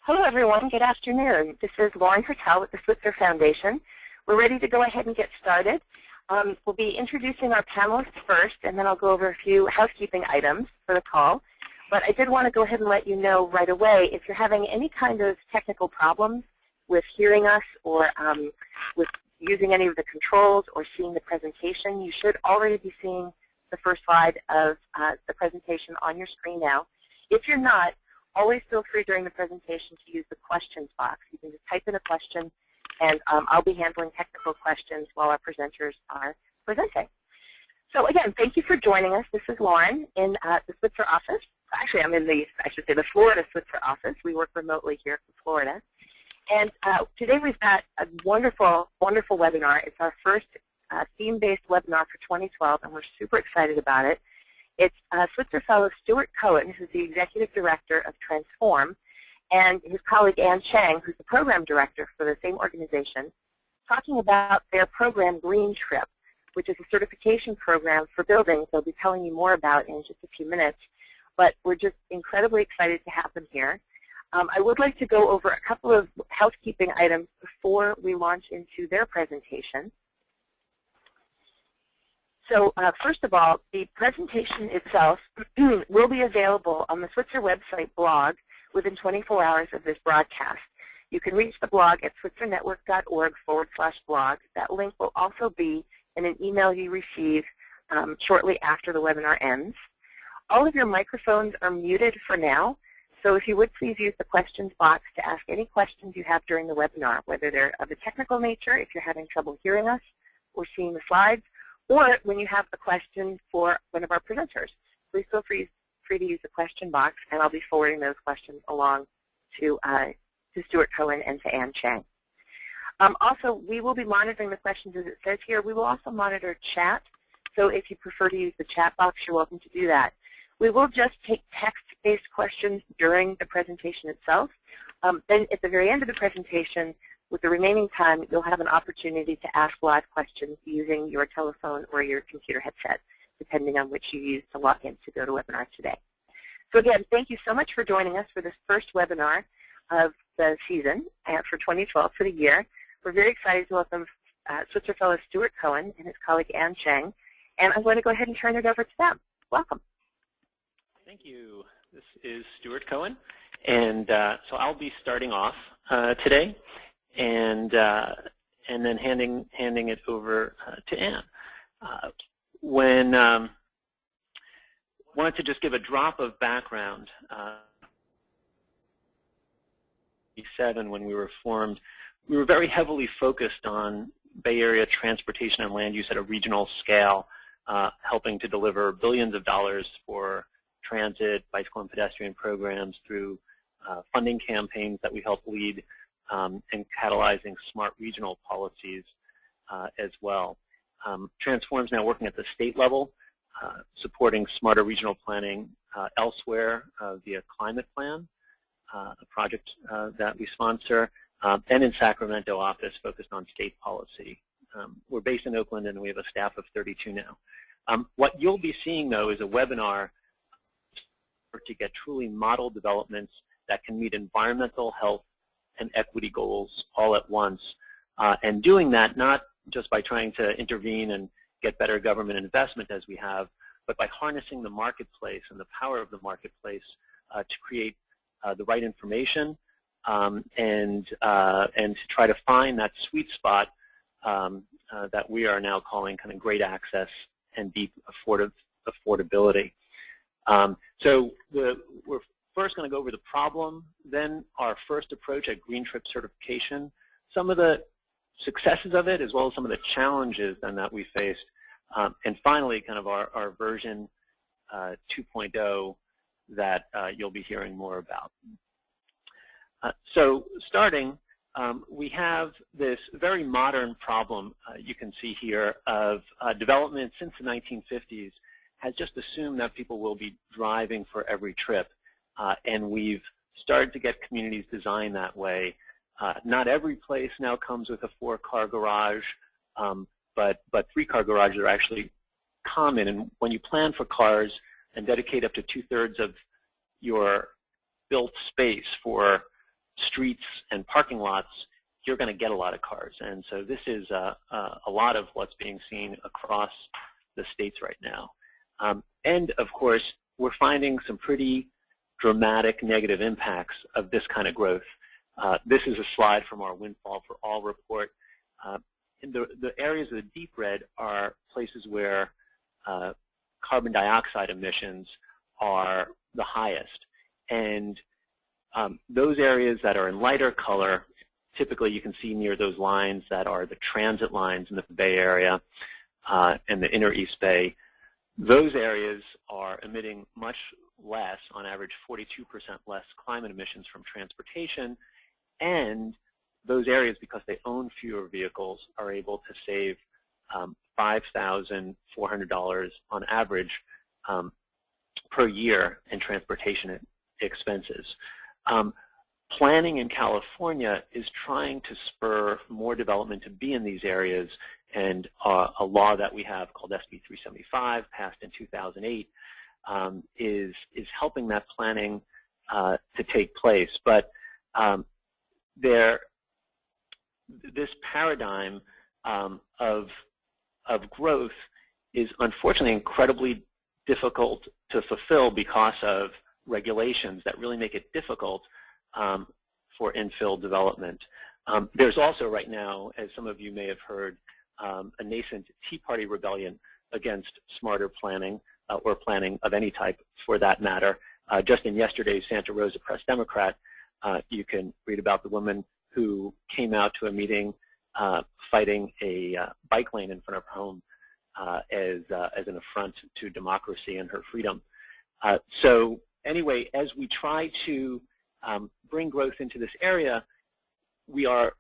Hello, everyone. Good afternoon. This is Lauren Hertel with the Switzer Foundation. We're ready to go ahead and get started. We'll be introducing our panelists first, and then I'll go over a few housekeeping items for the call. But I did want to go ahead and let you know right away, if you're having any kind of technical problems with hearing us or with using any of the controls or seeing the presentation, you should already be seeing the first slide of the presentation on your screen now. If you're not, always feel free during the presentation to use the questions box. You can just type in a question, and I'll be handling technical questions while our presenters are presenting. So again, thank you for joining us. This is Lauren in the Switzer office. Actually, I'm in the, I should say, the Florida Switzer office. We work remotely here from Florida. And today we've got a wonderful, wonderful webinar. It's our first theme-based webinar for 2012, and we're super excited about it. It's Switzer Fellow Stuart Cohen, who's the Executive Director of Transform, and his colleague Ann Cheng, who's the Program Director for the same organization, talking about their program GreenTRIP, which is a certification program for buildings they'll be telling you more about in just a few minutes. But we're just incredibly excited to have them here. I would like to go over a couple of housekeeping items before we launch into their presentation. So first of all, the presentation itself will be available on the Switzer website blog within 24 hours of this broadcast. You can reach the blog at switzernetwork.org/blog. That link will also be in an email you receive shortly after the webinar ends. All of your microphones are muted for now, so if you would please use the questions box to ask any questions you have during the webinar, whether they're of a technical nature, if you're having trouble hearing us or seeing the slides, or when you have a question for one of our presenters. Please feel free to use the question box, and I'll be forwarding those questions along to Stuart Cohen and to Ann Cheng. Also, we will be monitoring the questions as it says here. We will also monitor chat, so if you prefer to use the chat box, you're welcome to do that. We will just take text-based questions during the presentation itself. Then at the very end of the presentation, with the remaining time, you'll have an opportunity to ask live questions using your telephone or your computer headset, depending on which you use to log in to GoToWebinar today. So again, thank you so much for joining us for this first webinar of the season for 2012 for the year. We're very excited to welcome Switzer Fellow Stuart Cohen and his colleague Ann Cheng, and I'm going to go ahead and turn it over to them. Welcome. Thank you. This is Stuart Cohen, and so I'll be starting off today, and then handing it over to Ann. Wanted to just give a drop of background. 1987, when we were formed, we were very heavily focused on Bay Area transportation and land use at a regional scale, helping to deliver billions of dollars for transit, bicycle, and pedestrian programs through funding campaigns that we helped lead, and catalyzing smart regional policies as well. Transform's now working at the state level, supporting smarter regional planning elsewhere via Climate Plan, a project that we sponsor, and in Sacramento office focused on state policy. We're based in Oakland, and we have a staff of 32 now. What you'll be seeing, though, is a webinar to get truly model developments that can meet environmental, health, and equity goals all at once, and doing that not just by trying to intervene and get better government investment as we have, but by harnessing the marketplace and the power of the marketplace to create the right information and to try to find that sweet spot that we are now calling kind of great access and deep affordability. So we're first going to go over the problem, then our first approach at GreenTRIP certification, some of the successes of it, as well as some of the challenges then that we faced, and finally kind of our version 2.0 that you'll be hearing more about. So starting, we have this very modern problem you can see here of development since the 1950s has just assumed that people will be driving for every trip, and we've started to get communities designed that way. Not every place now comes with a 4-car garage, but 3-car garages are actually common, and when you plan for cars and dedicate up to 2/3 of your built space for streets and parking lots, you're going to get a lot of cars. And so this is a lot of what's being seen across the states right now. And of course, we're finding some pretty dramatic negative impacts of this kind of growth. This is a slide from our Windfall for All report. The areas of the deep red are places where carbon dioxide emissions are the highest. And those areas that are in lighter color, typically you can see near those lines that are the transit lines in the Bay Area and the inner East Bay. Those areas are emitting much less, on average 42% less climate emissions from transportation, and those areas, because they own fewer vehicles, are able to save $5,400 on average per year in transportation expenses. Planning in California is trying to spur more development to be in these areas, and a law that we have called SB 375, passed in 2008, is helping that planning to take place. But this paradigm of growth is unfortunately incredibly difficult to fulfill because of regulations that really make it difficult for infill development. There's also right now, as some of you may have heard, a nascent Tea Party rebellion against smarter planning, or planning of any type for that matter. Just in yesterday's Santa Rosa Press Democrat, you can read about the woman who came out to a meeting fighting a bike lane in front of her home as an affront to democracy and her freedom. So anyway, as we try to bring growth into this area, we are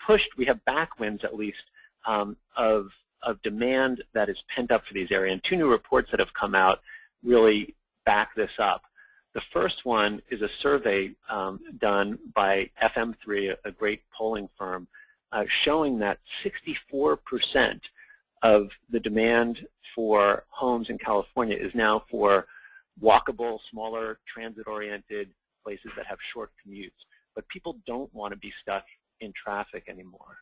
pushed, we have backwinds at least, of demand that is pent up for these areas. And two new reports that have come out really back this up. The first one is a survey done by FM3, a great polling firm, showing that 64% of the demand for homes in California is now for walkable, smaller, transit-oriented places that have short commutes. But people don't want to be stuck in traffic anymore.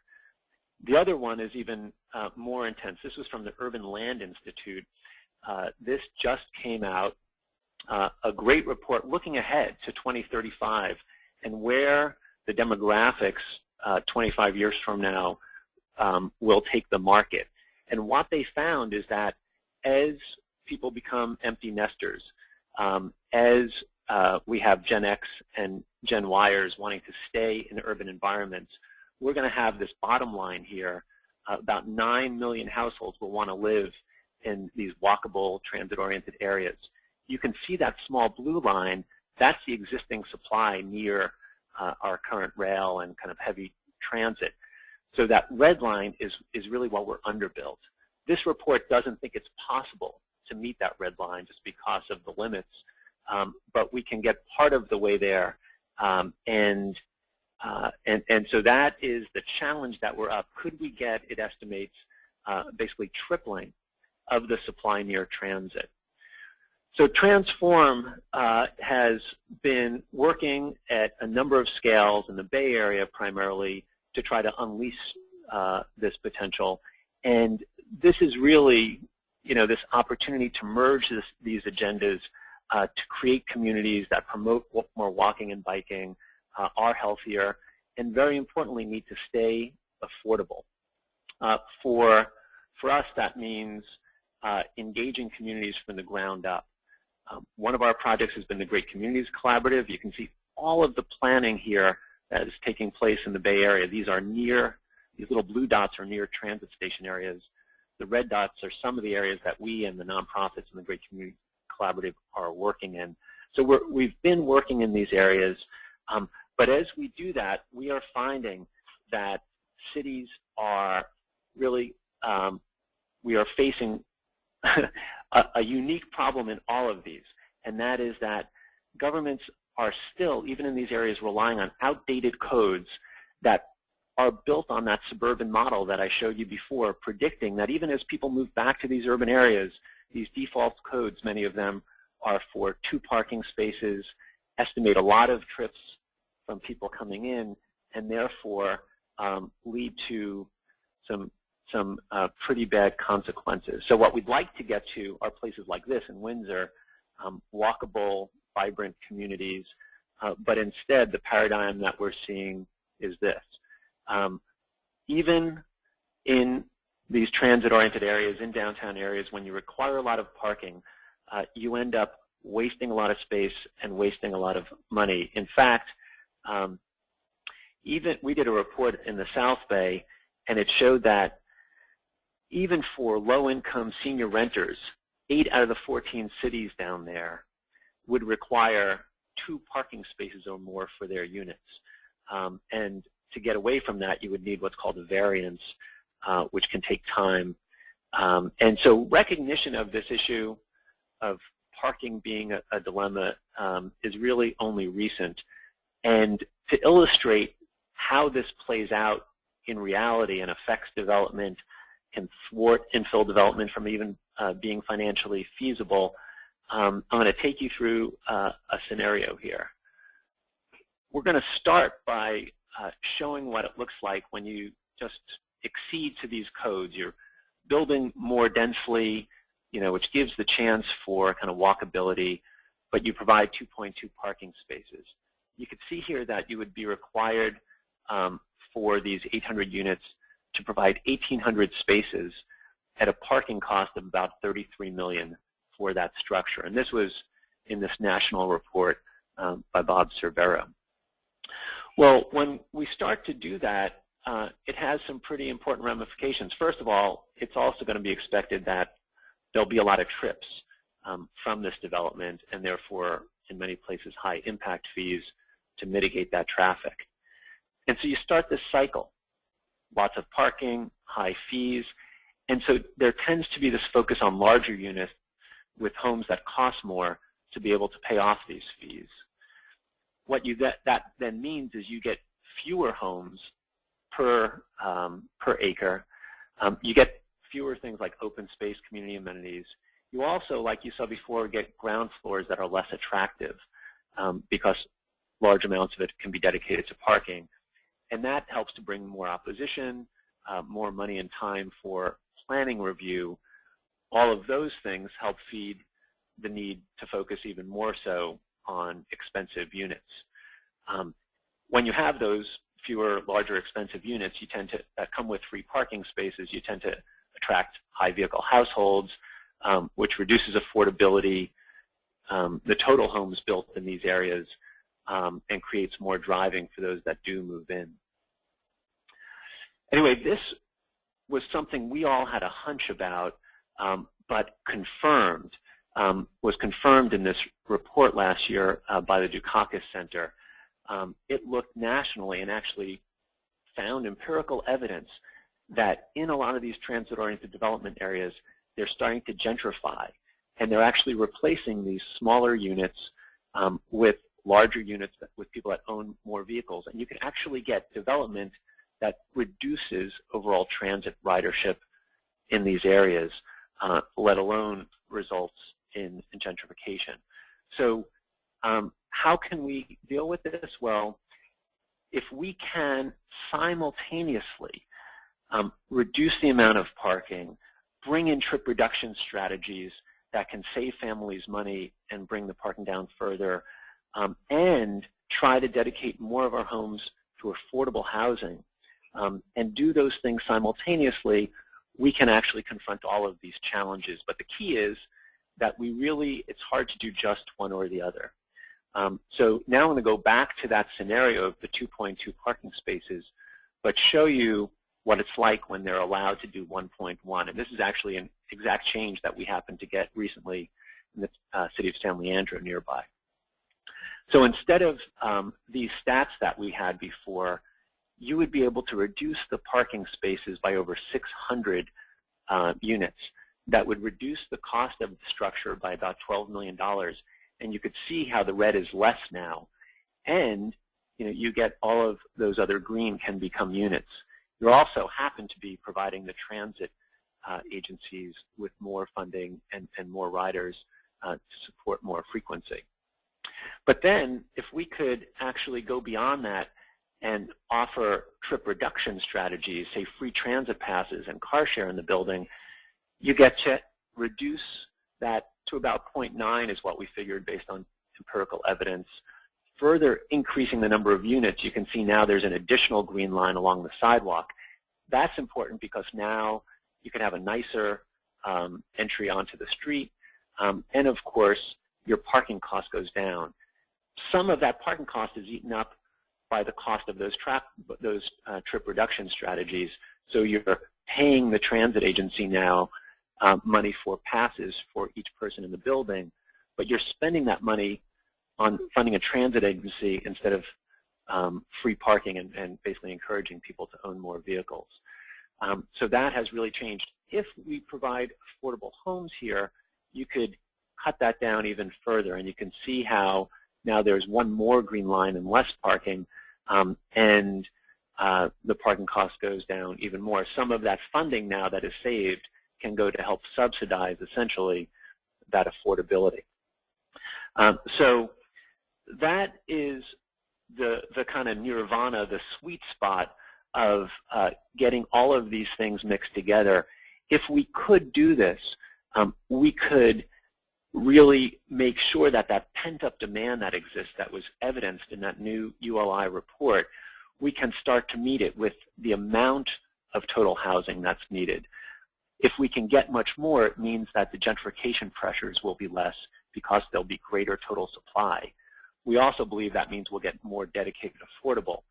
The other one is even more intense. This was from the Urban Land Institute. This just came out, a great report looking ahead to 2035 and where the demographics 25 years from now will take the market. And what they found is that as people become empty nesters, as we have Gen X and Gen Yers wanting to stay in urban environments, we're going to have this bottom line here. About 9 million households will want to live in these walkable, transit-oriented areas. You can see that small blue line. That's the existing supply near our current rail and kind of heavy transit. So that red line is really what we're underbuilt. This report doesn't think it's possible to meet that red line just because of the limits, but we can get part of the way there. And so that is the challenge that we're up. Could we get, it estimates, basically tripling of the supply near transit? So Transform has been working at a number of scales in the Bay Area primarily to try to unleash this potential. And this is really, this opportunity to merge these agendas to create communities that promote more walking and biking, are healthier, and very importantly need to stay affordable. For us, that means engaging communities from the ground up. One of our projects has been the Great Communities Collaborative. You can see all of the planning here that is taking place in the Bay Area. These little blue dots are near transit station areas. The red dots are some of the areas that we and the nonprofits and the Great Communities Collaborative are working in. So we've been working in these areas, but as we do that, we are finding that cities are really, we are facing a unique problem in all of these, and that is that governments are still, even in these areas, relying on outdated codes that are built on that suburban model that I showed you before, predicting that even as people move back to these urban areas, these default codes, many of them are for 2 parking spaces, estimate a lot of trips from people coming in, and therefore lead to some pretty bad consequences. So what we'd like to get to are places like this in Windsor, walkable, vibrant communities, but instead the paradigm that we're seeing is this. Even in these transit-oriented areas, in downtown areas, when you require a lot of parking, you end up wasting a lot of space and wasting a lot of money. In fact, even we did a report in the South Bay, and it showed that even for low-income senior renters, 8 out of the 14 cities down there would require 2 parking spaces or more for their units. And to get away from that, you would need what's called a variance, which can take time. And so recognition of this issue of parking being a dilemma is really only recent. And to illustrate how this plays out in reality and affects development, can thwart infill development from even being financially feasible, I'm going to take you through a scenario here. We're going to start by showing what it looks like when you just exceed to these codes. You're building more densely, which gives the chance for kind of walkability, but you provide 2.2 parking spaces. You can see here that you would be required for these 800 units to provide 1,800 spaces at a parking cost of about $33 million for that structure. And this was in this national report by Bob Cervera. Well, when we start to do that, it has some pretty important ramifications. First of all, it's also going to be expected that there'll be a lot of trips from this development, and therefore, in many places, high impact fees to mitigate that traffic. And so you start this cycle. Lots of parking, high fees, and so there tends to be this focus on larger units with homes that cost more to be able to pay off these fees. What that then means is you get fewer homes per acre. You get fewer things like open space, community amenities. You also, like you saw before, get ground floors that are less attractive because large amounts of it can be dedicated to parking. And that helps to bring more opposition, more money and time for planning review. All of those things help feed the need to focus even more so on expensive units. When you have those fewer, larger, expensive units, you tend to that come with free parking spaces. You tend to attract high vehicle households, which reduces affordability, the total homes built in these areas, and creates more driving for those that do move in. Anyway, this was something we all had a hunch about, but was confirmed in this report last year by the Dukakis Center. It looked nationally and actually found empirical evidence that in a lot of these transit-oriented development areas, they're starting to gentrify, and they're actually replacing these smaller units with larger units with people that own more vehicles. And you can actually get development that reduces overall transit ridership in these areas, let alone results in gentrification. So how can we deal with this? Well, if we can simultaneously reduce the amount of parking, bring in trip reduction strategies that can save families money and bring the parking down further, and try to dedicate more of our homes to affordable housing, and do those things simultaneously, we can actually confront all of these challenges. But the key is that it's hard to do just one or the other. So now I'm going to go back to that scenario of the 2.2 parking spaces, but show you what it's like when they're allowed to do 1.1. And this is actually an exact change that we happened to get recently in the city of San Leandro nearby. So instead of these stats that we had before, you would be able to reduce the parking spaces by over 600 units. That would reduce the cost of the structure by about $12 million. And you could see how the red is less now. And you get all of those other green can become units. You also happen to be providing the transit agencies with more funding and more riders to support more frequency. But then if we could actually go beyond that and offer trip reduction strategies, say free transit passes and car share in the building, you get to reduce that to about 0.9 is what we figured based on empirical evidence. Further increasing the number of units, you can see now there's an additional green line along the sidewalk. That's important because now you can have a nicer entry onto the street, and of course your parking cost goes down. Some of that parking cost is eaten up by the cost of those trip reduction strategies. So you're paying the transit agency now money for passes for each person in the building, but you're spending that money on funding a transit agency instead of free parking and basically encouraging people to own more vehicles. So that has really changed. If we provide affordable homes here, you could cut that down even further, and you can see how now there's one more green line and less parking, and the parking cost goes down even more. Some of that funding now that is saved can go to help subsidize essentially that affordability. So that is the kind of nirvana, the sweet spot of getting all of these things mixed together. If we could do this, we could really make sure that that pent-up demand that exists, that was evidenced in that new ULI report, we can start to meet it with the amount of total housing that's needed. If we can get much more, it means that the gentrification pressures will be less because there'll be greater total supply. We also believe that means we'll get more dedicated affordable.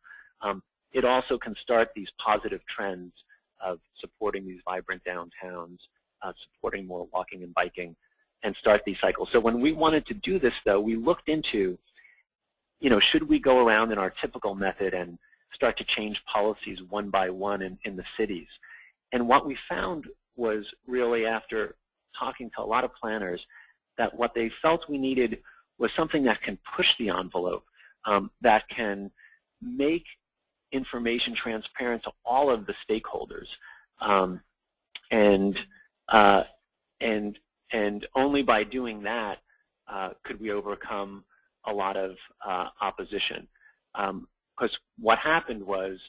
It also can start these positive trends of supporting these vibrant downtowns, supporting more walking and biking, and start these cycles. So when we wanted to do this, though, we looked into, should we go around in our typical method and start to change policies one by one in the cities? And what we found was really, after talking to a lot of planners, that what they felt we needed was something that can push the envelope, that can make information transparent to all of the stakeholders, and only by doing that could we overcome a lot of opposition. Because what happened was,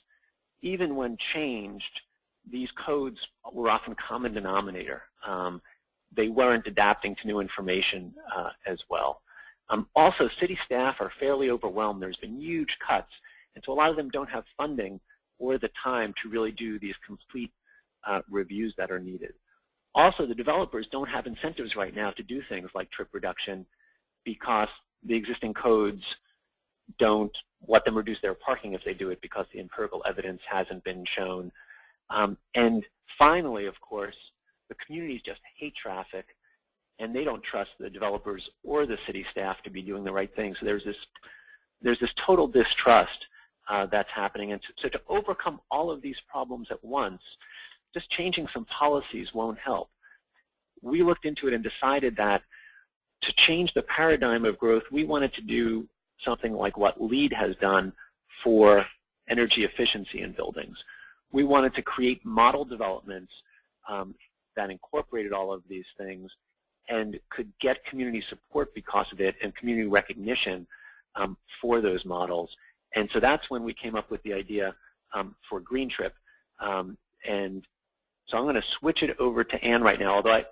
even when changed, these codes were often common denominator. They weren't adapting to new information as well. Also, city staff are fairly overwhelmed. There's been huge cuts, and so a lot of them don't have funding or the time to really do these complete reviews that are needed. Also, the developers don't have incentives right now to do things like trip reduction because the existing codes don't let them reduce their parking if they do it because the empirical evidence hasn't been shown. And finally, of course, the communities just hate traffic, and they don't trust the developers or the city staff to be doing the right thing. So there's this total distrust that's happening. And so to overcome all of these problems at once, just changing some policies won't help. We looked into it and decided that to change the paradigm of growth, we wanted to do something like what LEED has done for energy efficiency in buildings. We wanted to create model developments that incorporated all of these things and could get community support because of it and community recognition for those models. And so that's when we came up with the idea for GreenTRIP. And so I'm going to switch it over to Ann right now, although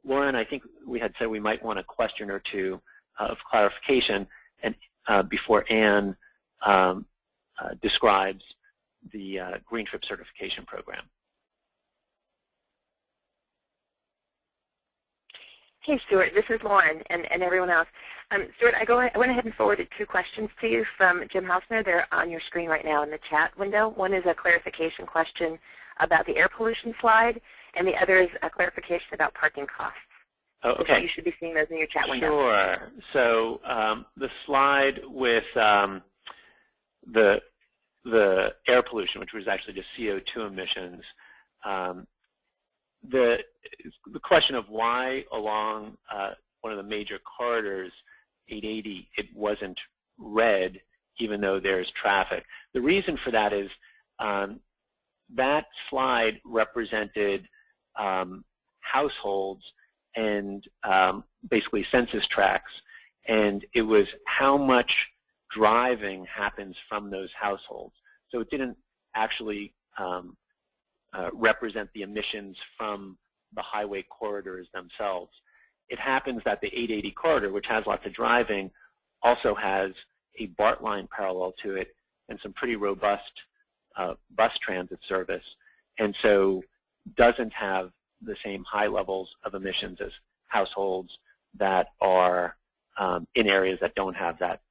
Lauren, I think we had said we might want a question or two of clarification and before Ann describes the GreenTRIP certification program. Hey, Stuart, this is Lauren and everyone else. Stuart, I went ahead and forwarded 2 questions to you from Jim Hausner. They're on your screen right now in the chat window. One is a clarification question about the air pollution slide, and the other is a clarification about parking costs. Oh, okay. So you should be seeing those in your chat window. Sure. So the slide with the air pollution, which was actually just CO2 emissions, the question of why along one of the major corridors, 880, it wasn't red even though there's traffic. The reason for that is that slide represented households and basically census tracts, and it was how much driving happens from those households. So it didn't actually represent the emissions from the highway corridors themselves. It happens that the 880 corridor, which has lots of driving, also has a BART line parallel to it and some pretty robust bus transit service, and so doesn't have the same high levels of emissions as households that are in areas that don't have that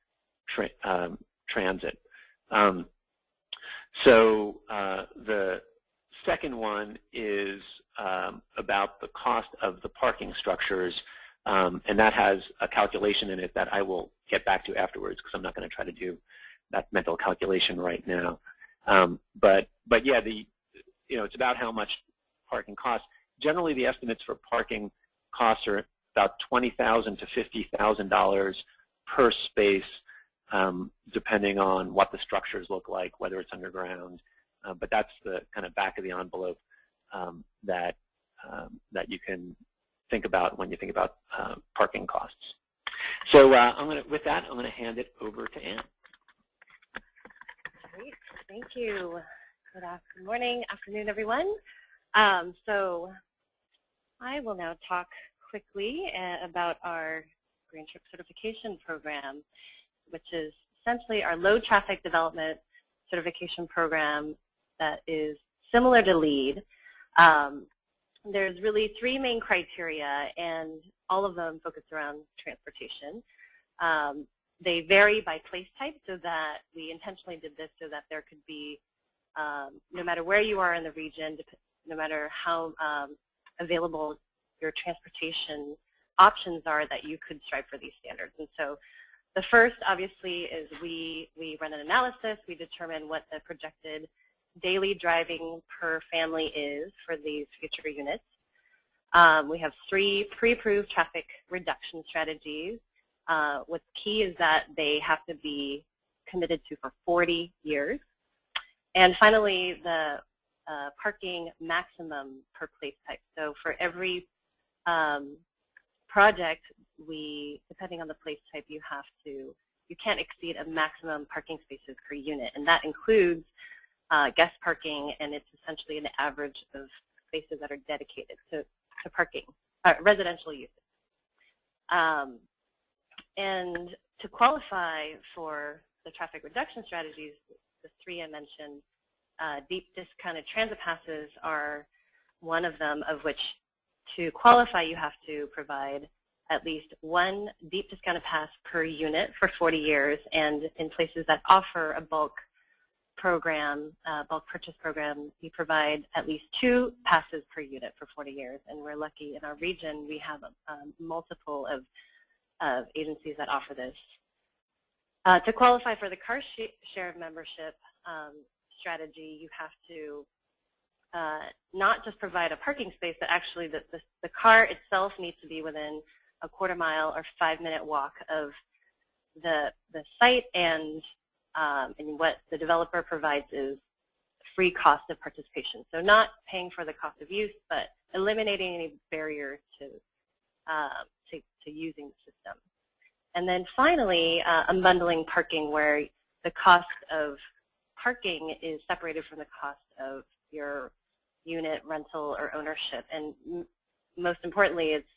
transit. So the second one is about the cost of the parking structures, and that has a calculation in it that I will get back to afterwards because I'm not going to try to do that mental calculation right now. But yeah, it's about how much parking costs. Generally, the estimates for parking costs are about $20,000 to $50,000 per space, depending on what the structures look like, whether it's underground. But that's the kind of back of the envelope that you can think about when you think about parking costs. So with that, I'm going to hand it over to Ann. Great, thank you. Good morning, afternoon, everyone. So I will now talk quickly about our GreenTRIP certification program, which is essentially our low traffic development certification program that is similar to LEED. There's really three main criteria, and all of them focus around transportation. They vary by place type, so that we intentionally did this so that there could be, no matter where you are in the region, no matter how available your transportation options are, that you could strive for these standards. And so the first, obviously, is we run an analysis. We determine what the projected daily driving per family is for these future units. We have 3 pre-approved traffic reduction strategies. What's key is that they have to be committed to for 40 years. And finally, the parking maximum per place type. So for every project, depending on the place type, you can't exceed a maximum parking spaces per unit, and that includes guest parking, and it's essentially an average of spaces that are dedicated to parking, residential uses. And to qualify for the traffic reduction strategies, the 3 I mentioned, deep discounted transit passes are one of them, of which to qualify you have to provide at least 1 deep discounted pass per unit for 40 years, and in places that offer a bulk program, bulk purchase program, we provide at least 2 passes per unit for 40 years, and we're lucky in our region we have multiple of agencies that offer this. To qualify for the CARSHARE membership strategy, you have to not just provide a parking space, but actually the car itself needs to be within a quarter mile or 5-minute walk of the site, and what the developer provides is free cost of participation. So not paying for the cost of use, but eliminating any barriers to using the system. And then finally, unbundling parking, where the cost of parking is separated from the cost of your unit rental or ownership. And most importantly, it's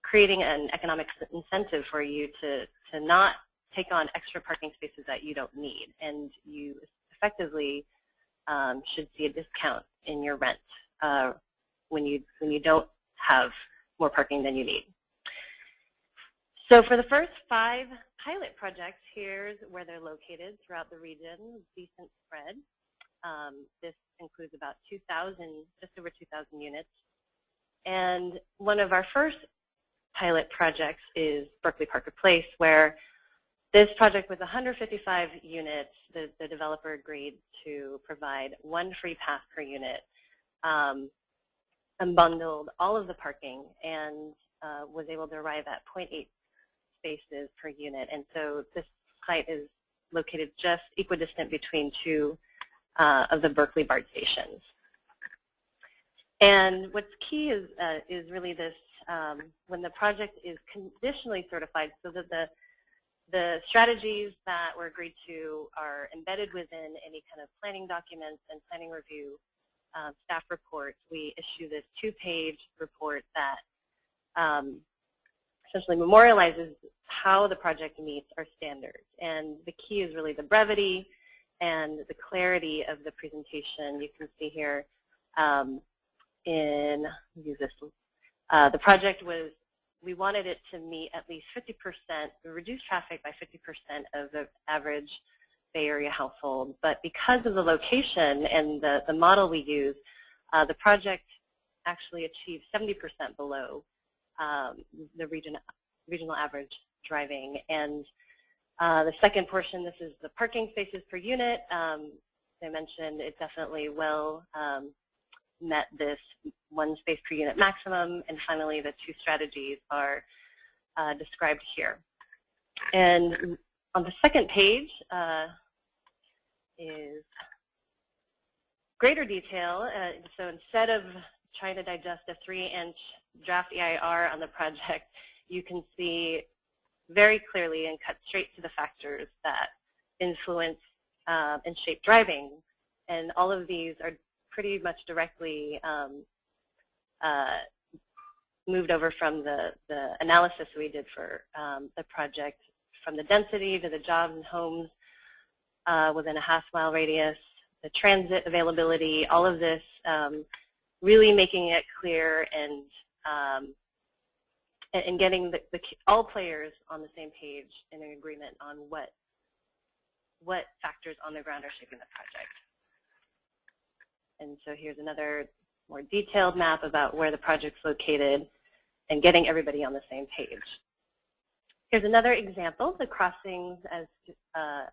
creating an economic incentive for you to not take on extra parking spaces that you don't need, and you effectively should see a discount in your rent when you don't have more parking than you need. So for the first 5 pilot projects, here's where they're located throughout the region, decent spread. This includes about 2,000, just over 2,000 units. And one of our first pilot projects is Berkeley Parker Place, where this project with 155 units, the developer agreed to provide 1 free pass per unit, unbundled all of the parking, and was able to arrive at 0.8 spaces per unit. And so this site is located just equidistant between 2 of the Berkeley BART stations. And what's key is really this, when the project is conditionally certified, so that The strategies that were agreed to are embedded within any kind of planning documents and planning review staff reports. We issue this 2-page report that essentially memorializes how the project meets our standards. And the key is really the brevity and the clarity of the presentation. You can see here the project was, we wanted it to meet at least 50%, reduce traffic by 50% of the average Bay Area household. But because of the location and the model we use, the project actually achieved 70% below the regional average driving. And the second portion, this is the parking spaces per unit. As I mentioned, it definitely met this 1 space per unit maximum. And finally, the 2 strategies are described here. And on the second page is greater detail. So instead of trying to digest a 3-inch draft EIR on the project, you can see very clearly and cut straight to the factors that influence and shape driving. And all of these are pretty much directly moved over from the analysis we did for the project, from the density to the jobs and homes within a half-mile radius, the transit availability, all of this really making it clear and getting all players on the same page in an agreement on what factors on the ground are shaping the project. And so here's another more detailed map about where the project's located and getting everybody on the same page. Here's another example, the crossings, as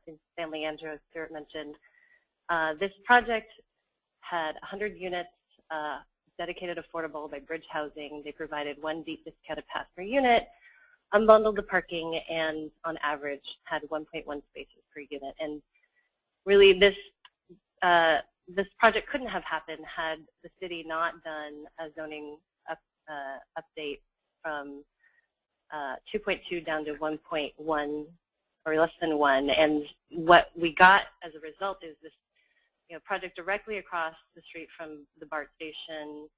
in San Leandro, as Stuart mentioned. This project had 100 units dedicated affordable by Bridge Housing. They provided 1 deep discounted pass per unit, unbundled the parking, and on average had 1.1 spaces per unit. And really this project couldn't have happened had the city not done a zoning update from 2.2 down to 1.1 or less than 1. And what we got as a result is this project directly across the street from the BART station.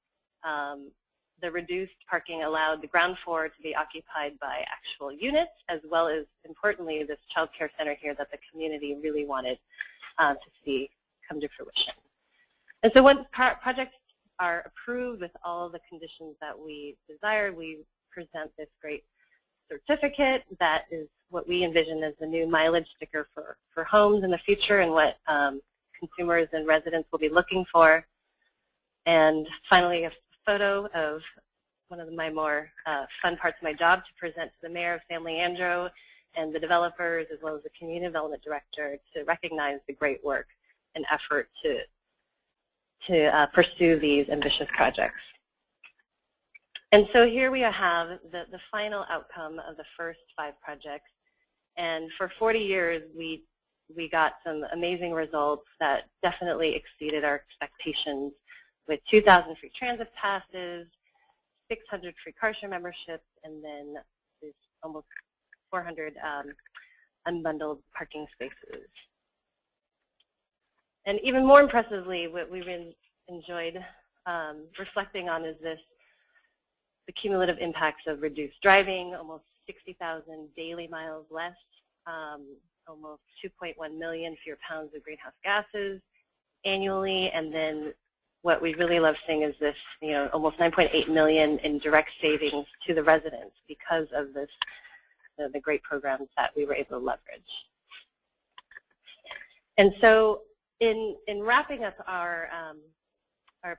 The reduced parking allowed the ground floor to be occupied by actual units, as well as, importantly, this child care center here that the community really wanted to see come to fruition. And so when projects are approved with all the conditions that we desire, we present this great certificate that is what we envision as the new mileage sticker for homes in the future and what consumers and residents will be looking for. And finally, a photo of one of my more fun parts of my job to present to the mayor of San Leandro and the developers, as well as the community development director, to recognize the great work and effort to pursue these ambitious projects. And so here we have the final outcome of the first 5 projects. And for 40 years, we got some amazing results that definitely exceeded our expectations, with 2,000 free transit passes, 600 free CARSHARE memberships, and then there's almost 400 unbundled parking spaces. And even more impressively, what we've enjoyed reflecting on is the cumulative impacts of reduced driving, almost 60,000 daily miles less, almost 2.1 million fewer pounds of greenhouse gases annually, and then what we really love seeing is this, almost 9.8 million in direct savings to the residents because of this, the great programs that we were able to leverage. And so, in wrapping up our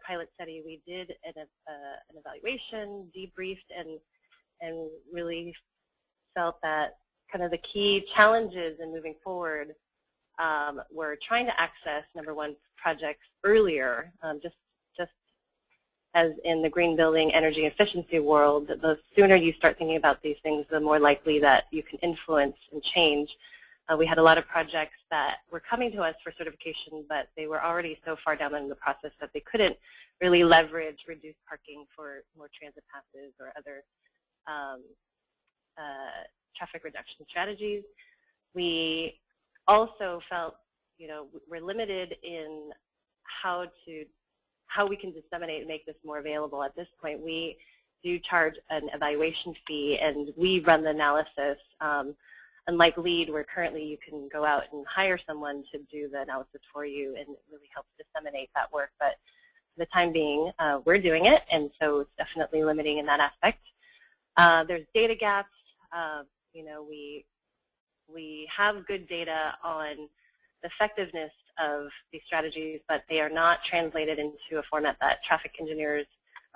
pilot study, we did an evaluation, debriefed, and really felt that kind of the key challenges in moving forward were trying to access, number one, projects earlier, just as in the green building energy efficiency world. The sooner you start thinking about these things, the more likely that you can influence and change. We had a lot of projects that were coming to us for certification, but they were already so far down in the process that they couldn't really leverage reduced parking for more transit passes or other traffic reduction strategies. we also felt, we're limited in how we can disseminate and make this more available. At this point, we do charge an evaluation fee, and we run the analysis. Unlike LEAD, where currently you can go out and hire someone to do the analysis for you, and it really helps disseminate that work. But for the time being, we're doing it, and so it's definitely limiting in that aspect. There's data gaps. We have good data on the effectiveness of these strategies, but they are not translated into a format that traffic engineers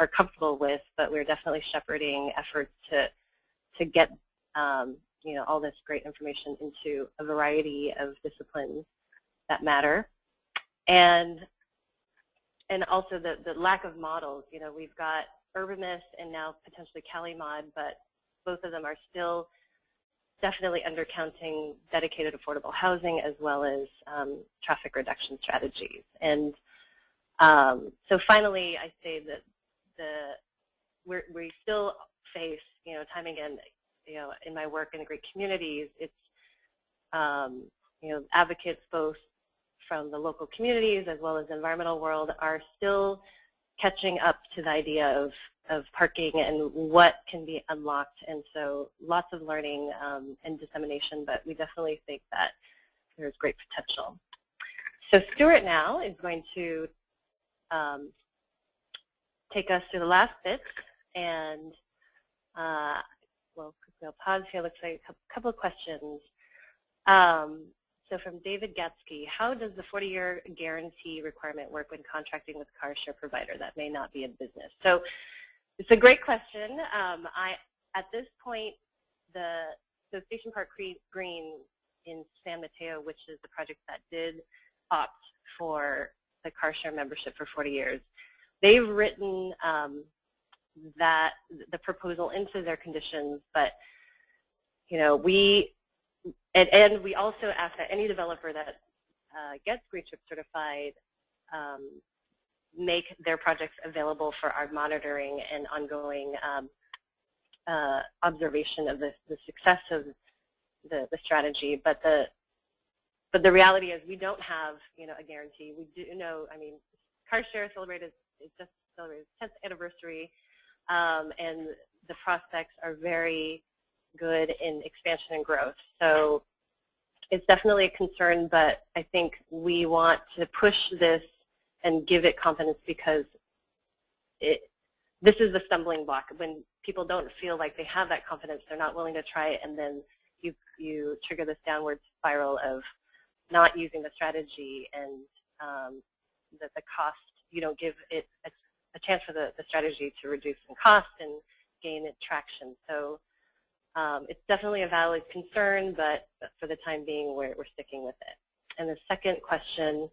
are comfortable with. But we're definitely shepherding efforts to get all this great information into a variety of disciplines that matter, and also the lack of models. We've got UrbanMist and now potentially CaliMod, but both of them are still definitely undercounting dedicated affordable housing as well as traffic reduction strategies. And so finally, I say that we still face, time again, in my work in the great communities, it's advocates both from the local communities as well as the environmental world are still catching up to the idea of parking and what can be unlocked. And so lots of learning and dissemination, but we definitely think that there's great potential. So Stuart now is going to take us through the last bit, and well, I'll pause here. Looks like a couple of questions. So from David Gatsky, how does the 40-year guarantee requirement work when contracting with CARSHARE provider that may not be in business? So it's a great question. At this point, so Station Park Green in San Mateo, which is the project that did opt for the CARSHARE membership for 40 years, they've written that the proposal into their conditions, but we also ask that any developer that gets GreenTRIP certified make their projects available for our monitoring and ongoing observation of the success of the strategy. But the reality is we don't have a guarantee. We do know, CARSHARE just celebrated its 10th anniversary, and the prospects are very good in expansion and growth. So it's definitely a concern, but I think we want to push this and give it confidence, because this is the stumbling block. When people don't feel like they have that confidence, they're not willing to try it, and then you trigger this downward spiral of not using the strategy, and the cost, you don't give it a chance for the strategy to reduce in cost and gain traction. So it's definitely a valid concern, but for the time being, we're sticking with it. And the second question,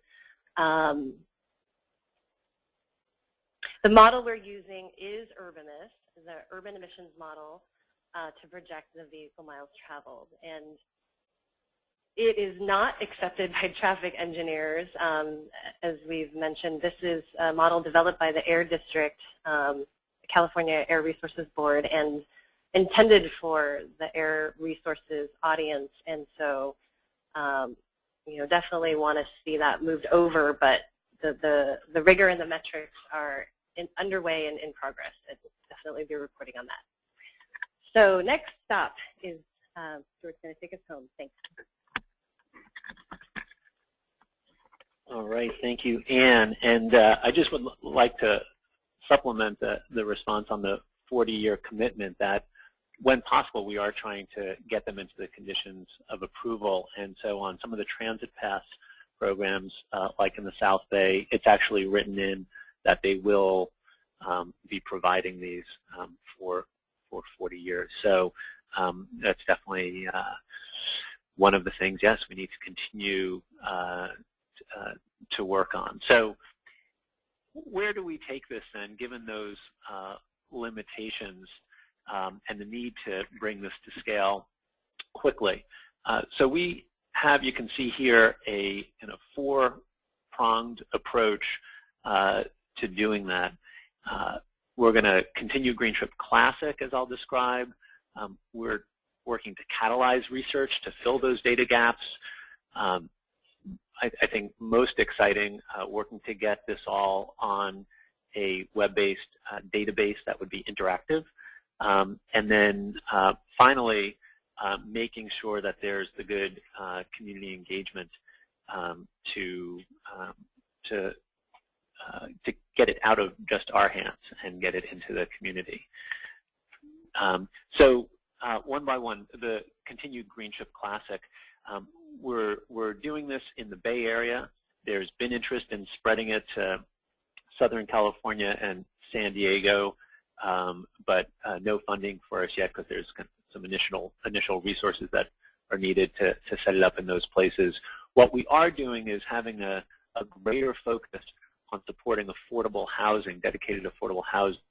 the model we're using is UrbanMist, the urban emissions model to project the vehicle miles traveled. And it is not accepted by traffic engineers. As we've mentioned, this is a model developed by the Air District, California Air Resources Board, and intended for the air resources audience. And so, definitely want to see that moved over, but the rigor and the metrics are underway and in progress, and definitely be reporting on that. So next stop is Stuart's going to take us home. Thanks. All right, thank you, Ann. And I just would like to supplement the response on the 40-year commitment that, when possible, we are trying to get them into the conditions of approval. And so on some of the transit pass programs, like in the South Bay, it's actually written in that they will be providing these for 40 years. So that's definitely one of the things, yes, we need to continue to work on. So where do we take this then, given those limitations and the need to bring this to scale quickly? So we have, you can see here, a four-pronged approach to doing that. We're going to continue GreenTRIP Classic, as I'll describe. We're working to catalyze research to fill those data gaps. I think most exciting, working to get this all on a web-based database that would be interactive. And then finally, making sure that there's the good community engagement to get it out of just our hands and get it into the community. So one by one, the continued GreenTRIP Classic. We're doing this in the Bay Area. There's been interest in spreading it to Southern California and San Diego, but no funding for us yet because there's some initial resources that are needed to set it up in those places. What we are doing is having a greater focus on supporting affordable housing, dedicated affordable housing.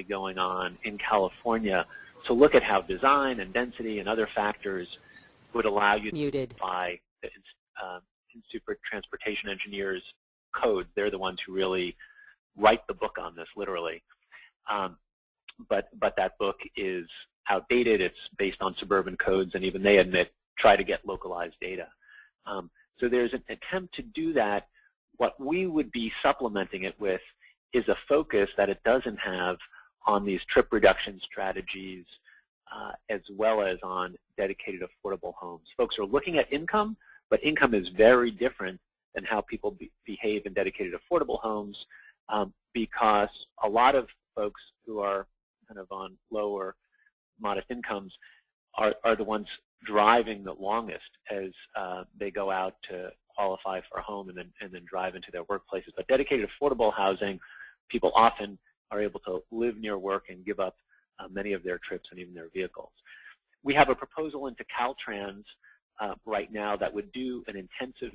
Going on in California. So look at how design and density and other factors would allow you to buy the Institute for Transportation Engineers codes. They're the ones who really write the book on this, literally. But that book is outdated. It's based on suburban codes, and even they admit, try to get localized data. So there's an attempt to do that. What we would be supplementing it with is a focus that it doesn't have on these trip reduction strategies as well as on dedicated affordable homes. Folks are looking at income, but income is very different than how people behave in dedicated affordable homes because a lot of folks who are kind of on low or modest incomes are the ones driving the longest as they go out to qualify for a home and then drive into their workplaces. But dedicated affordable housing, people often are able to live near work and give up many of their trips and even their vehicles. We have a proposal into Caltrans right now that would do an intensive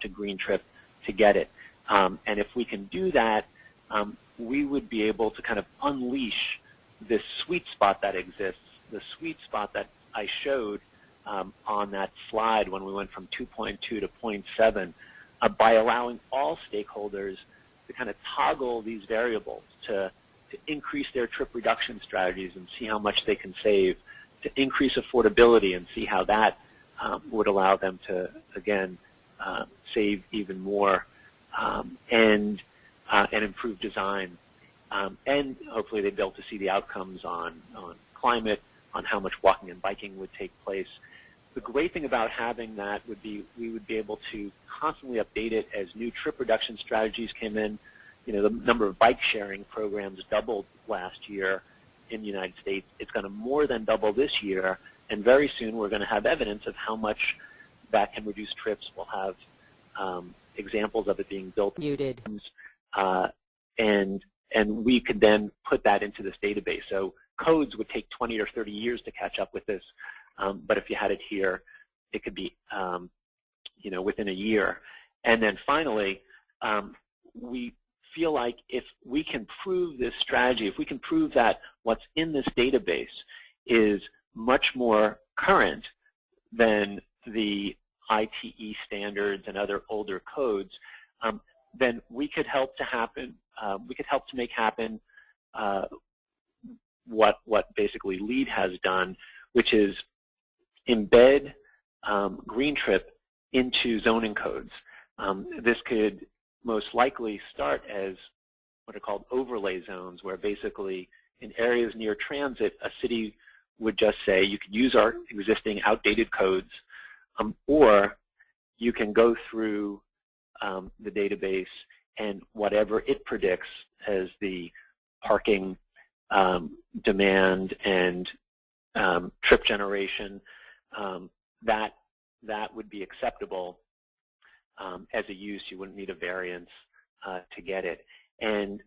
to GreenTRIP to get it. And if we can do that, we would be able to kind of unleash this sweet spot that exists, the sweet spot that I showed on that slide when we went from 2.2 to 0.7 by allowing all stakeholders to kind of toggle these variables to increase their trip reduction strategies and see how much they can save, to increase affordability and see how that would allow them to, again, save even more, and improve design. And hopefully they'd be able to see the outcomes on climate, on how much walking and biking would take place. The great thing about having that would be we would be able to constantly update it as new trip reduction strategies came in. You know, the number of bike sharing programs doubled last year in the United States. It's going to more than double this year, and very soon we're going to have evidence of how much that can reduce trips. We'll have examples of it being built. Muted. And we could then put that into this database. So codes would take 20 or 30 years to catch up with this, but if you had it here, it could be within a year. And then finally, we feel like if we can prove this strategy, if we can prove that what's in this database is much more current than the ITE standards and other older codes, then we could help to make happen what basically LEAD has done, which is embed GreenTRIP into zoning codes. This could most likely start as what are called overlay zones, where basically in areas near transit, a city would just say you can use our existing outdated codes, or you can go through the database and whatever it predicts as the parking demand and trip generation, that would be acceptable as a use. You wouldn't need a variance to get it. And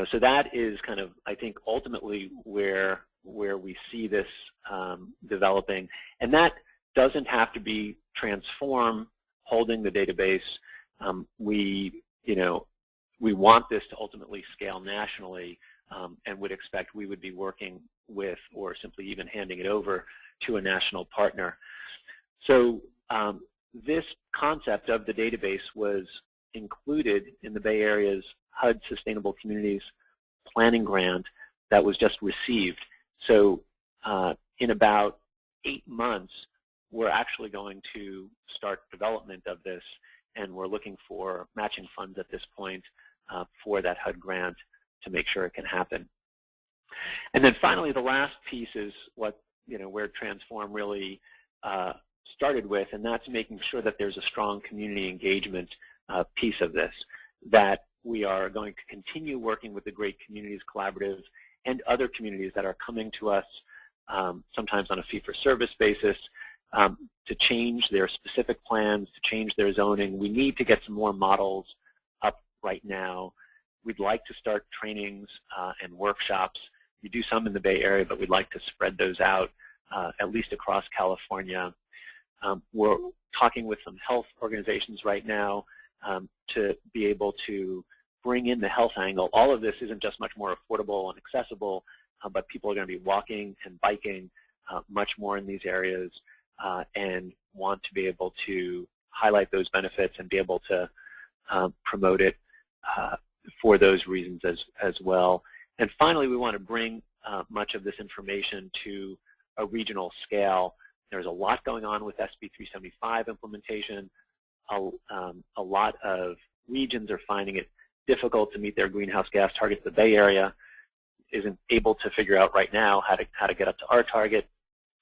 so that is kind of, I think, ultimately where we see this developing. And that doesn't have to be transform holding the database. We want this to ultimately scale nationally, and would expect we would be working with or simply even handing it over to a national partner. So this concept of the database was included in the Bay Area's HUD Sustainable Communities Planning Grant that was just received. So in about 8 months, we're actually going to start development of this, and we're looking for matching funds at this point for that HUD grant to make sure it can happen. And then finally, the last piece is what where Transform really started with, and that's making sure that there's a strong community engagement piece of this, that we are going to continue working with the Great Communities Collaborative and other communities that are coming to us, sometimes on a fee-for-service basis, to change their specific plans, to change their zoning. We need to get some more models up right now. We'd like to start trainings and workshops. We do some in the Bay Area, but we'd like to spread those out at least across California. We're talking with some health organizations right now to be able to bring in the health angle. All of this isn't just much more affordable and accessible, but people are going to be walking and biking much more in these areas, and want to be able to highlight those benefits and be able to promote it for those reasons as well. And finally, we want to bring much of this information to a regional scale. There's a lot going on with SB 375 implementation. A lot of regions are finding it difficult to meet their greenhouse gas targets. The Bay Area isn't able to figure out right now how to get up to our target.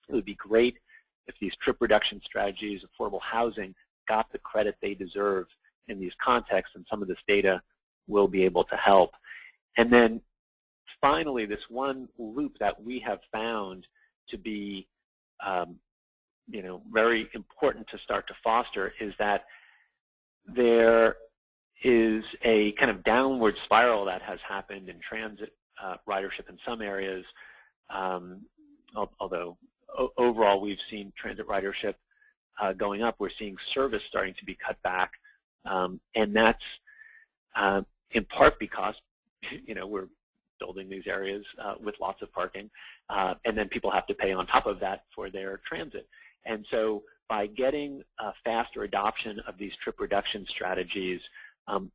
It would be great if these trip reduction strategies, affordable housing, got the credit they deserve in these contexts, and some of this data will be able to help. And then finally, this one loop that we have found to be very important to start to foster is that there is a kind of downward spiral that has happened in transit ridership in some areas, although overall we've seen transit ridership going up. We're seeing service starting to be cut back, and that's in part because we're building these areas with lots of parking, and then people have to pay on top of that for their transit. And so by getting faster adoption of these trip reduction strategies,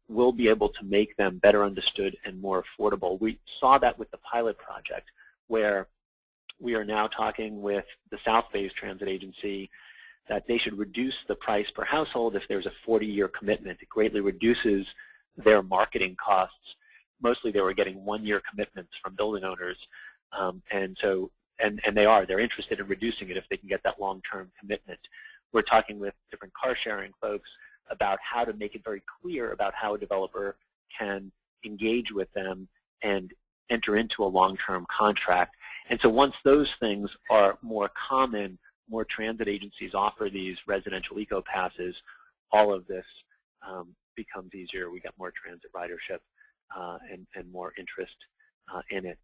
we'll be able to make them better understood and more affordable. We saw that with the pilot project, where we are now talking with the South Bay's Transit Agency that they should reduce the price per household if there's a 40-year commitment. It greatly reduces their marketing costs. Mostly they were getting 1-year commitments from building owners, and they're interested in reducing it if they can get that long-term commitment. We're talking with different car sharing folks about how to make it very clear about how a developer can engage with them and enter into a long-term contract. And so once those things are more common, more transit agencies offer these residential eco passes, all of this becomes easier. We get more transit ridership and more interest in it.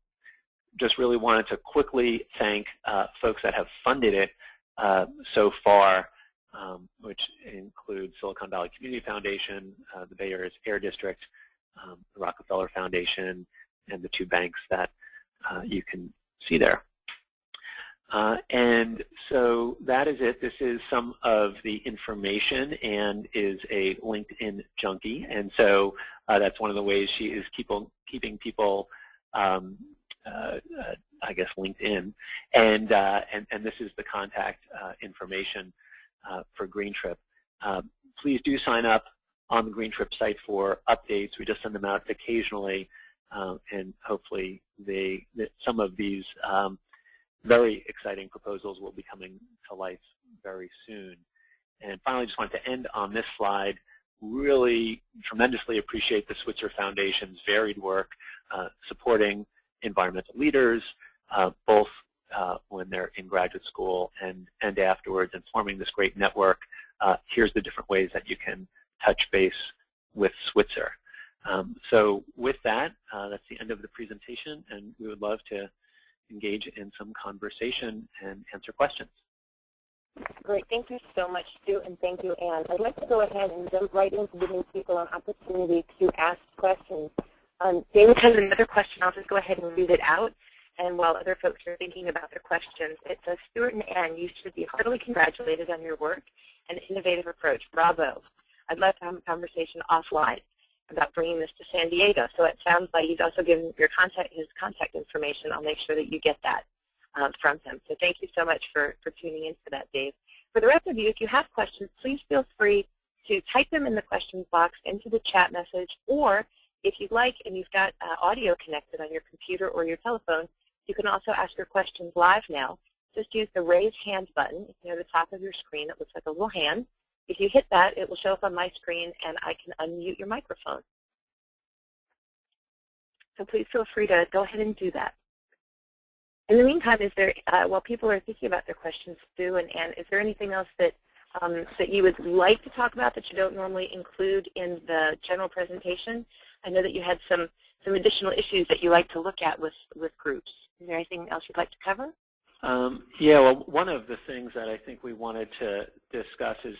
Just really wanted to quickly thank folks that have funded it so far, which includes Silicon Valley Community Foundation, the Bay Area's Air District, the Rockefeller Foundation, and the 2 banks that you can see there. And so that is it. This is some of the information. Ann is a LinkedIn junkie, and so that's one of the ways she is keeping people, I guess, linked in. And this is the contact information for GreenTRIP. Please do sign up on the GreenTRIP site for updates. We just send them out occasionally, and hopefully some of these very exciting proposals will be coming to life very soon. And finally, just wanted to end on this slide. Really tremendously appreciate the Switzer Foundation's varied work supporting environmental leaders, both when they're in graduate school and afterwards, and forming this great network. Here's the different ways that you can touch base with Switzer. So with that, that's the end of the presentation, and we would love to engage in some conversation and answer questions. Great. Thank you so much, Stu, and thank you, Ann. I'd like to go ahead and jump right into giving people an opportunity to ask questions. David has another question. I'll just go ahead and read it out. And while other folks are thinking about their questions, it says, Stuart and Ann, you should be heartily congratulated on your work and innovative approach. Bravo. I'd love to have a conversation offline about bringing this to San Diego. So it sounds like he's also given his contact information. I'll make sure that you get that from him. So thank you so much for tuning in for that, Dave. For the rest of you, if you have questions, please feel free to type them in the questions box into the chat message, or if you'd like and you've got audio connected on your computer or your telephone, you can also ask your questions live now. Just use the raise hand button. It's near the top of your screen. It looks like a little hand. If you hit that, it will show up on my screen, and I can unmute your microphone. So please feel free to go ahead and do that. In the meantime, is there, while people are thinking about their questions, Stu and Ann, is there anything else that that you would like to talk about that you don't normally include in the general presentation? I know that you had some additional issues that you like to look at with groups. Is there anything else you'd like to cover? Yeah, well, one of the things that I think we wanted to discuss is,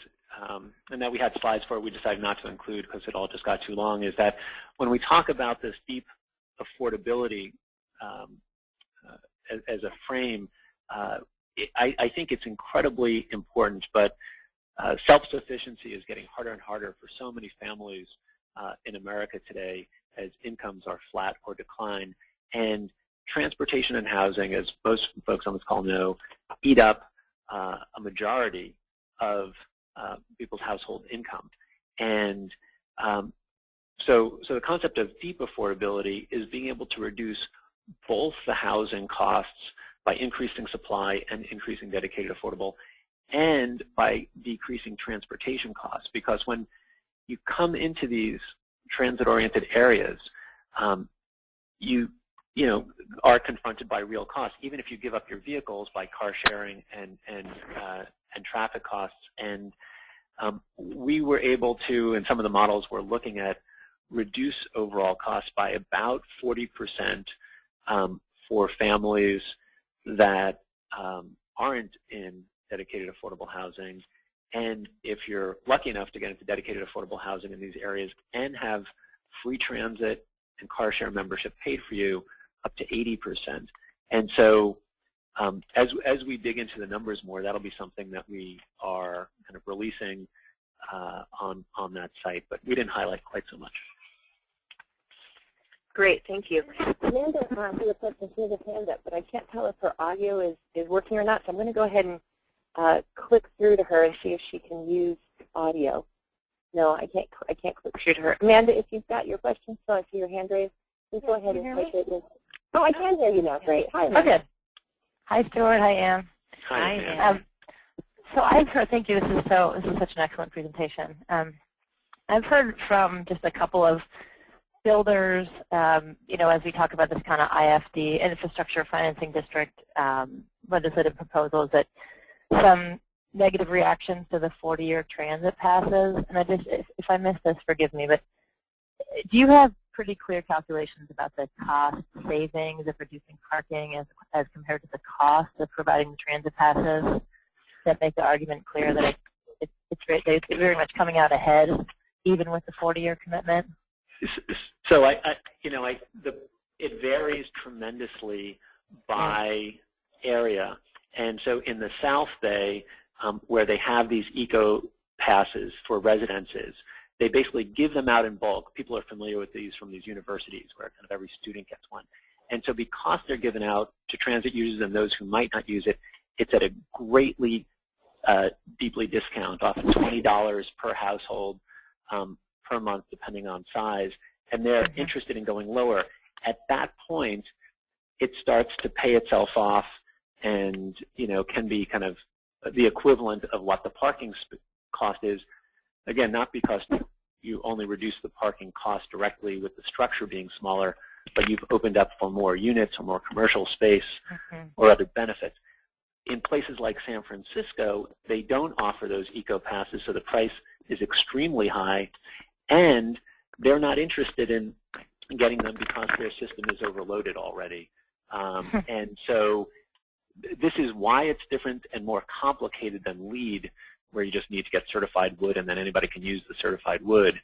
and that we had slides for, we decided not to include because it all just got too long, is that when we talk about this deep affordability as a frame, I think it's incredibly important, but self-sufficiency is getting harder and harder for so many families in America today as incomes are flat or decline. And transportation and housing, as most folks on this call know, eat up a majority of people's household income. And so the concept of deep affordability is being able to reduce both the housing costs by increasing supply and increasing dedicated affordable, and by decreasing transportation costs. Because when you come into these transit-oriented areas, you are confronted by real costs, even if you give up your vehicles, by car sharing and traffic costs. And we were able to, in some of the models we're looking at, reduce overall costs by about 40% for families that aren't in dedicated affordable housing. And if you're lucky enough to get into dedicated affordable housing in these areas and have free transit and car share membership paid for you, up to 80%. And so as we dig into the numbers more, that'll be something that we are kind of releasing on that site, but we didn't highlight quite so much. Great, thank you. Amanda has a question. She has a hand up, but I can't tell if her audio is working or not, so I'm going to go ahead and click through to her and see if she can use audio. No, I can't click through to her. Amanda, if you've got your question, so I see your hand raised, please go ahead and type it in. Oh, I can hear you now. Great. Hi, Amanda. Okay. Hi, Stuart. Hi, Ann. Hi, Ann. So I've heard, thank you. This is such an excellent presentation. I've heard from just a couple of builders, as we talk about this kind of IFD, Infrastructure Financing District legislative proposals, that some negative reactions to the 40-year transit passes. And I just, if I missed this, forgive me, but do you have pretty clear calculations about the cost savings of reducing parking as compared to the cost of providing the transit passes that make the argument clear that it's very much coming out ahead, even with the 40-year commitment? So it varies tremendously by area. And so in the South Bay, where they have these eco passes for residences, they basically give them out in bulk. People are familiar with these from these universities where kind of every student gets one. And so because they're given out to transit users and those who might not use it, it's at a greatly deeply discount, often $20 per household per month, depending on size. And they're interested in going lower. At that point, it starts to pay itself off and, can be kind of the equivalent of what the parking cost is. Again, not because you only reduce the parking cost directly with the structure being smaller, but you've opened up for more units or more commercial space or other benefits. In places like San Francisco, they don't offer those eco passes, so the price is extremely high, and they're not interested in getting them because their system is overloaded already. And so this is why it's different and more complicated than LEED, where you just need to get certified wood and then anybody can use the certified wood.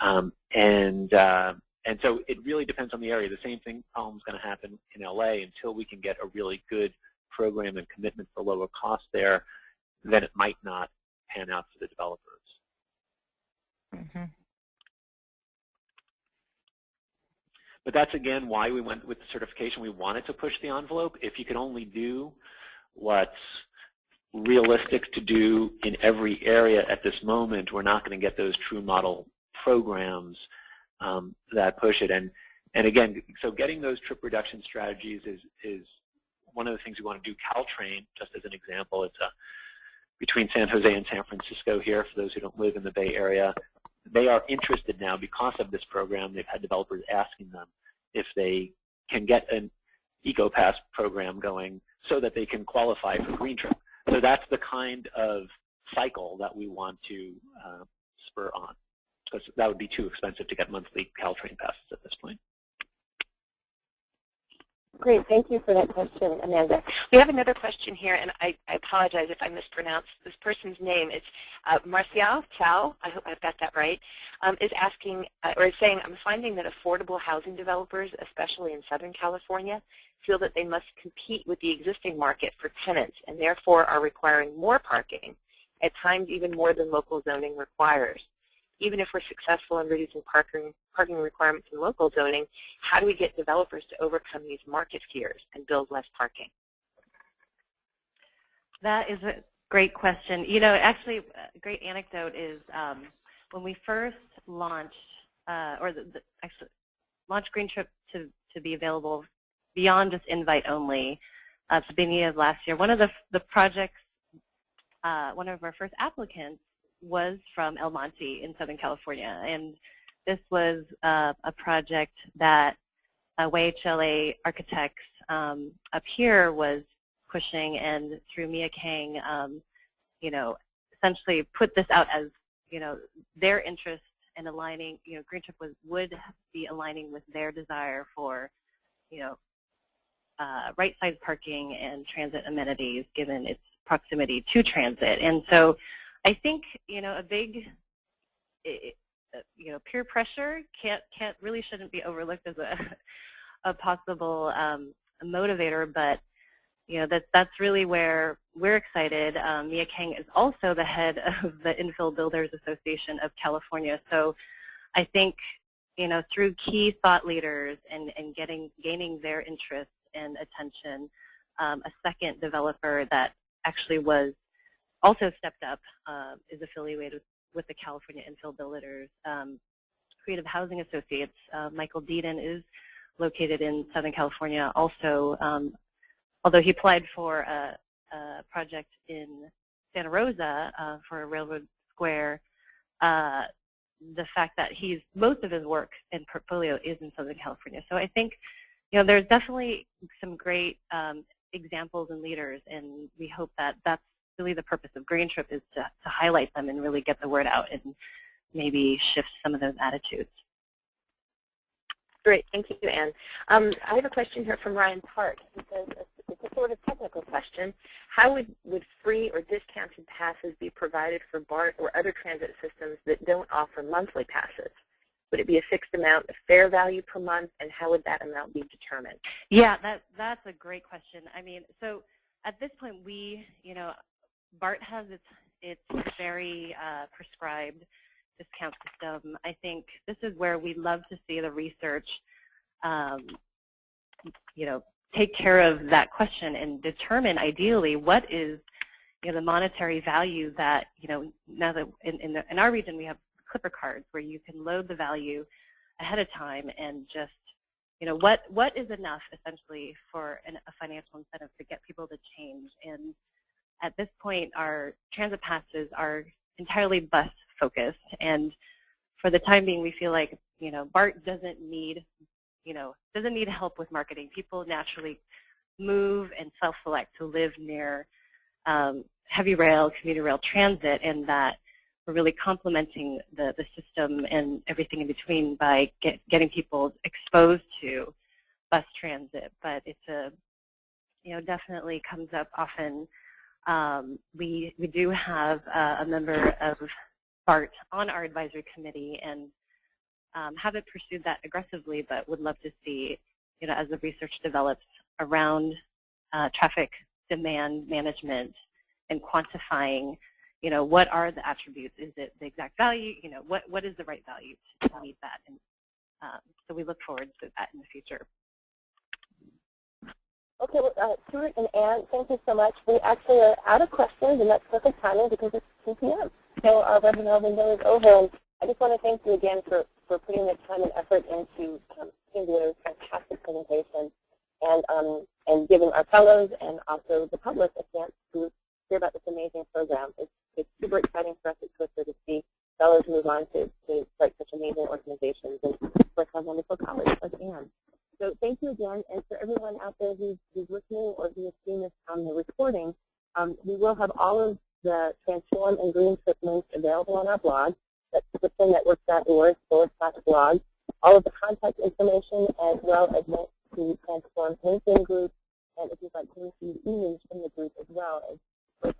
And so it really depends on the area. The same problem is going to happen in LA until we can get a really good program and commitment for lower cost there, then it might not pan out for the developers. But that's, again, why we went with the certification. We wanted to push the envelope. If you can only do what's realistic to do in every area at this moment, we're not going to get those true model programs that push it. And again, so getting those trip reduction strategies is one of the things we want to do. Caltrain, just as an example, it's between San Jose and San Francisco here, for those who don't live in the Bay Area. They are interested now because of this program. They've had developers asking them if they can get an EcoPass program going so that they can qualify for GreenTRIP. So that's the kind of cycle that we want to spur on, because that would be too expensive to get monthly Caltrain passes at this point. Great, thank you for that question, Amanda. We have another question here, and I apologize if I mispronounced this person's name. It's Marcial Chow, I hope I've got that right, is asking, or is saying, I'm finding that affordable housing developers, especially in Southern California, feel that they must compete with the existing market for tenants and therefore are requiring more parking, at times even more than local zoning requires. Even if we're successful in reducing parking requirements in local zoning, how do we get developers to overcome these market fears and build less parking? That is a great question. Actually, a great anecdote is when we first launched, actually launched GreenTRIP to be available beyond just invite only at the beginning of last year. One of the projects, one of our first applicants was from El Monte in Southern California, and this was a project that YHLA Architects up here was pushing, and through Mia Kang, essentially put this out as, their interest in aligning, GreenTRIP would be aligning with their desire for, right-side parking and transit amenities given its proximity to transit. And so I think, a big, peer pressure shouldn't be overlooked as a possible motivator, but that's really where we're excited. Mia Kang is also the head of the Infill Builders Association of California, so I think through key thought leaders and gaining their interest and attention, a second developer that actually was also stepped up, is affiliated with the California Infill Builders Creative Housing Associates. Michael Deedon is located in Southern California also, although he applied for a project in Santa Rosa for a Railroad Square. The fact that most of his work and portfolio is in Southern California. So I think there's definitely some great examples and leaders, and we hope that that's really the purpose of GreenTRIP is to highlight them and really get the word out and maybe shift some of those attitudes. Great, thank you, Ann. I have a question here from Ryan Park. He says, it's a sort of technical question. How would free or discounted passes be provided for BART or other transit systems that don't offer monthly passes? Would it be a fixed amount of fare value per month, and how would that amount be determined? Yeah, that's a great question. I mean, so at this point, BART has its very prescribed discount system. I think this is where we'd love to see the research, take care of that question and determine ideally what is, the monetary value that, now that in our region we have clipper cards where you can load the value ahead of time and just, what is enough essentially for a financial incentive to get people to change. And at this point, our transit passes are entirely bus focused, and for the time being, we feel like BART doesn't need help with marketing. People naturally move and self-select to live near heavy rail, commuter rail transit, and that we're really complementing the system and everything in between by getting people exposed to bus transit. But it's definitely comes up often. We do have a member of BART on our advisory committee and haven't pursued that aggressively, but would love to see, as the research develops around traffic demand management and quantifying, what are the attributes? Is it the exact value? What is the right value to meet that? And so we look forward to that in the future. Okay, well, Stuart and Ann, thank you so much. We actually are out of questions, and that's perfect timing because it's 2 p.m. So our webinar window is over. And I just want to thank you again for putting the time and effort into putting together a fantastic presentation and giving our fellows and also the public a chance to hear about this amazing program. It's super exciting for us at Switzer to see fellows move on to start such amazing organizations and work on wonderful colleagues like Ann. So thank you again, and for everyone out there who's listening or who has seen this on the recording, we will have all of the Transform and GreenTRIP links available on our blog. That's switzer.org/blog. All of the contact information as well as links to Transform LinkedIn group, and if you'd like to receive emails from the group as well as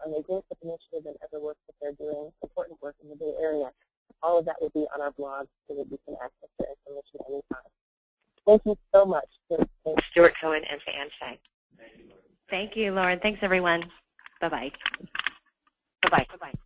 on the GreenTRIP initiative and other work that they're doing, important work in the Bay Area. All of that will be on our blog so that you can access their information anytime. Thank you so much to Stuart Cohen and to Ann Cheng. Thank you, Lauren. Thanks, everyone. Bye-bye. Bye-bye. Bye-bye.